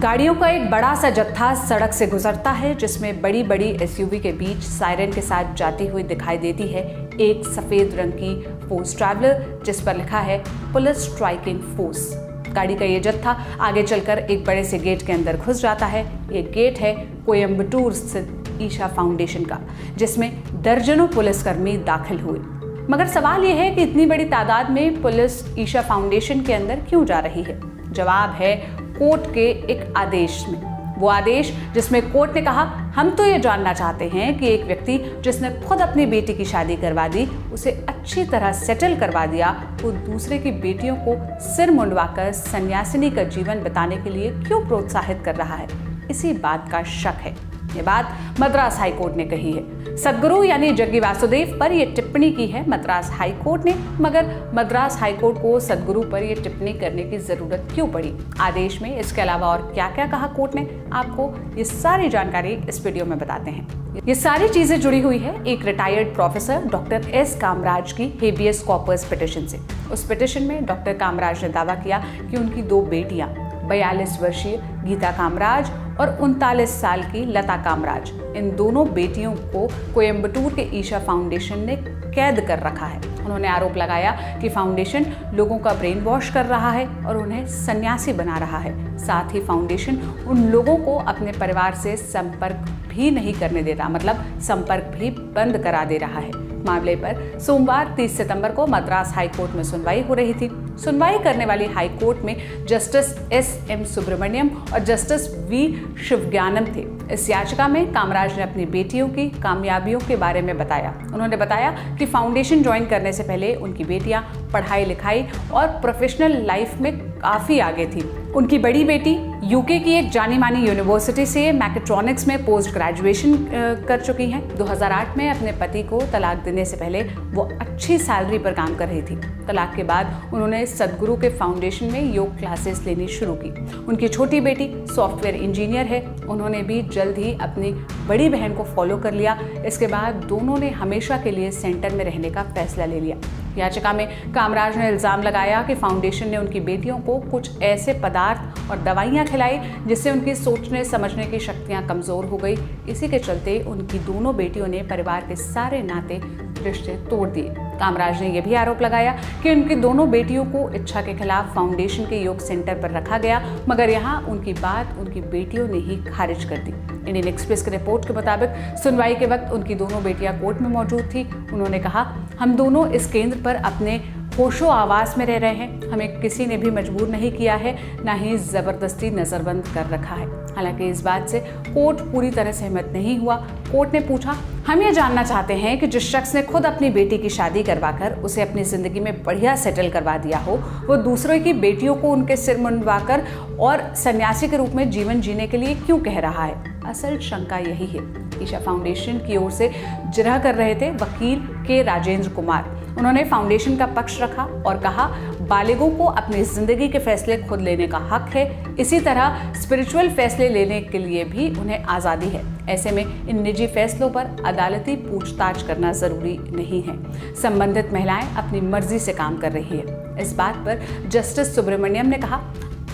गाड़ियों का एक बड़ा सा जत्था सड़क से गुजरता है जिसमें बड़ी बड़ी एसयूवी के बीच सायरन के साथ जाती हुई दिखाई देती है एक सफेद रंग की फोर्स ट्रैवलर जिस पर लिखा है पुलिस स्ट्राइकिंग फोर्स। गाड़ी का ये जत्था आगे चलकर एक बड़े से गेट के अंदर घुस जाता है। ये गेट है कोयम्बटूर स्थित ईशा फाउंडेशन का, जिसमें दर्जनों पुलिसकर्मी दाखिल हुए। मगर सवाल यह है कि इतनी बड़ी तादाद में पुलिस ईशा फाउंडेशन के अंदर क्यों जा रही है? जवाब है कोर्ट के एक आदेश में। वो आदेश जिसमें कोर्ट ने कहा, हम तो ये जानना चाहते हैं कि एक व्यक्ति जिसने खुद अपनी बेटी की शादी करवा दी, उसे अच्छी तरह सेटल करवा दिया, वो दूसरे की बेटियों को सिर मुंडवाकर सन्यासिनी का जीवन बिताने के लिए क्यों प्रोत्साहित कर रहा है? इसी बात का शक है। ये बात मद्रास हाईकोर्ट ने कही है। सदगुरु यानी जग्गी वासुदेव पर यह टिप्पणी की है मद्रास हाईकोर्ट ने। मगर मद्रास हाईकोर्ट को सदगुरु पर यह टिप्पणी करने की जरूरत क्यों पड़ी? आदेश में इसके अलावा और क्या क्या कहा कोर्ट ने, आपको ये सारी जानकारी इस वीडियो में बताते हैं। ये सारी चीजें जुड़ी हुई है एक retired professor doctor S Kamraj की हेबियस कॉर्पस पिटिशन से। उस पिटिशन में डॉक्टर कामराज ने दावा किया कि उनकी दो बेटियां 42 वर्षीय गीता कामराज और 39 साल की लता कामराज, इन दोनों बेटियों को कोयम्बटूर के ईशा फाउंडेशन ने कैद कर रखा है। उन्होंने आरोप लगाया कि फाउंडेशन लोगों का ब्रेन वॉश कर रहा है और उन्हें सन्यासी बना रहा है। साथ ही फाउंडेशन उन लोगों को अपने परिवार से संपर्क भी नहीं करने दे रहा, मतलब संपर्क भी बंद करा दे रहा है। मामले पर सोमवार 30 सितंबर को मद्रास हाईकोर्ट में सुनवाई हो रही थी। सुनवाई करने वाली हाईकोर्ट में जस्टिस एस.एम. सुब्रमण्यम और जस्टिस वी. शिवज्ञानम थे। इस याचिका में कामराज ने अपनी बेटियों की कामयाबियों के बारे में बताया। उन्होंने बताया कि फाउंडेशन ज्वाइन करने से पहले उनकी बेटियां पढ़ाई लिखाई और प्रोफेशनल लाइफ में काफी आगे थी। उनकी बड़ी बेटी यूके की एक जानी मानी यूनिवर्सिटी से मैकेट्रॉनिक्स में पोस्ट ग्रेजुएशन कर चुकी हैं। 2008 में अपने पति को तलाक देने से पहले वो अच्छी सैलरी पर काम कर रही थी। तलाक के बाद उन्होंने सदगुरु के फाउंडेशन में योग क्लासेस लेनी शुरू की। उनकी छोटी बेटी सॉफ्टवेयर इंजीनियर है। उन्होंने भी जल्द ही अपनी बड़ी बहन को फॉलो कर लिया। इसके बाद दोनों ने हमेशा के लिए सेंटर में रहने का फैसला ले लिया। याचिका में कामराज ने इल्जाम लगाया कि फाउंडेशन ने उनकी बेटियों को कुछ ऐसे पदार्थ और दवाइयां खिलाई जिससे उनकी सोचने समझने की शक्तियां कमजोर हो गई। इसी के चलते उनकी दोनों बेटियों ने परिवार के सारे नाते रिश्ते तोड़ दिए। कामराज ने यह भी आरोप लगाया कि उनकी दोनों बेटियों को इच्छा के खिलाफ फाउंडेशन के योग सेंटर पर रखा गया, मगर यहाँ उनकी बात उनकी बेटियों ने ही खारिज कर दी। इंडियन एक्सप्रेस की रिपोर्ट के मुताबिक सुनवाई के वक्त उनकी दोनों बेटियां कोर्ट में मौजूद थी। उन्होंने कहा, हम दोनों इस केंद्र पर अपने होशो आवास में रह रहे हैं। हमें किसी ने भी मजबूर नहीं किया है, ना ही जबरदस्ती नजरबंद कर रखा है। हालांकि इस बात से कोर्ट पूरी तरह सहमत नहीं हुआ। कोर्ट ने पूछा, हम ये जानना चाहते हैं कि जिस शख्स ने खुद अपनी बेटी की शादी करवाकर उसे अपनी जिंदगी में बढ़िया सेटल करवा दिया हो, वो दूसरों की बेटियों को उनके सिर मुंडवाकर और सन्यासी के रूप में जीवन जीने के लिए क्यों कह रहा है? असल शंका यही है। ईशा फाउंडेशन की ओर से जिरह कर रहे थे वकील के राजेंद्र कुमार। उन्होंने फाउंडेशन का पक्ष रखा और कहा, बालिगों को अपनी जिंदगी के फैसले खुद लेने का हक है। इसी तरह स्पिरिचुअल फैसले लेने के लिए भी उन्हें आज़ादी है। ऐसे में इन निजी फैसलों पर अदालती पूछताछ करना जरूरी नहीं है। संबंधित महिलाएं अपनी मर्जी से काम कर रही है। इस बात पर जस्टिस सुब्रमण्यम ने कहा,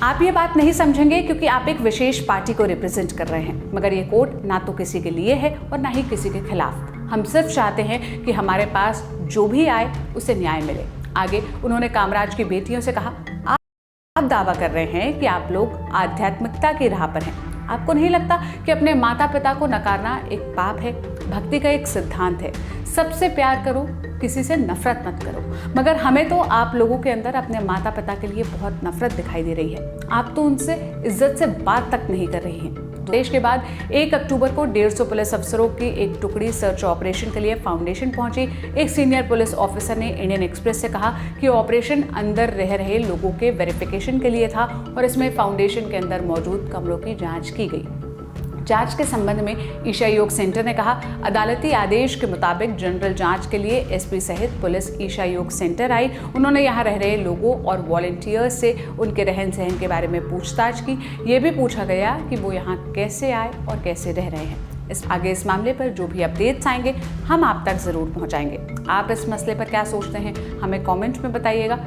आप ये बात नहीं समझेंगे क्योंकि आप एक विशेष पार्टी को रिप्रेजेंट कर रहे हैं, मगर ये कोर्ट ना तो किसी के लिए है और ना ही किसी के खिलाफ। हम सिर्फ चाहते हैं कि हमारे पास जो भी आए उसे न्याय मिले। आगे उन्होंने कामराज की बेटियों से कहा, आप दावा कर रहे हैं कि आप लोग आध्यात्मिकता की राह पर हैं। आपको नहीं लगता कि अपने माता पिता को नकारना एक पाप है? भक्ति का एक सिद्धांत है, सबसे प्यार करो, किसी से नफरत मत करो। मगर हमें तो आप लोगों के अंदर अपने माता पिता के लिए बहुत नफरत दिखाई दे रही है। आप तो उनसे इज्जत से बात तक नहीं कर रही हैं। देश के बाद 1 अक्टूबर को 150 पुलिस अफसरों की एक टुकड़ी सर्च ऑपरेशन के लिए फाउंडेशन पहुंची। एक सीनियर पुलिस ऑफिसर ने इंडियन एक्सप्रेस से कहा कि ऑपरेशन अंदर रह रहे लोगों के वेरिफिकेशन के लिए था और इसमें फाउंडेशन के अंदर मौजूद कमरों की जांच की गई। जांच के संबंध में ईशा योग सेंटर ने कहा, अदालती आदेश के मुताबिक जनरल जांच के लिए एसपी सहित पुलिस ईशा योग सेंटर आई। उन्होंने यहां रह रहे लोगों और वॉलंटियर्स से उनके रहन सहन के बारे में पूछताछ की। ये भी पूछा गया कि वो यहाँ कैसे आए और कैसे रह रहे हैं। इस मामले पर जो भी अपडेट्स आएंगे हम आप तक जरूर पहुँचाएंगे। आप इस मसले पर क्या सोचते हैं, हमें कॉमेंट में बताइएगा।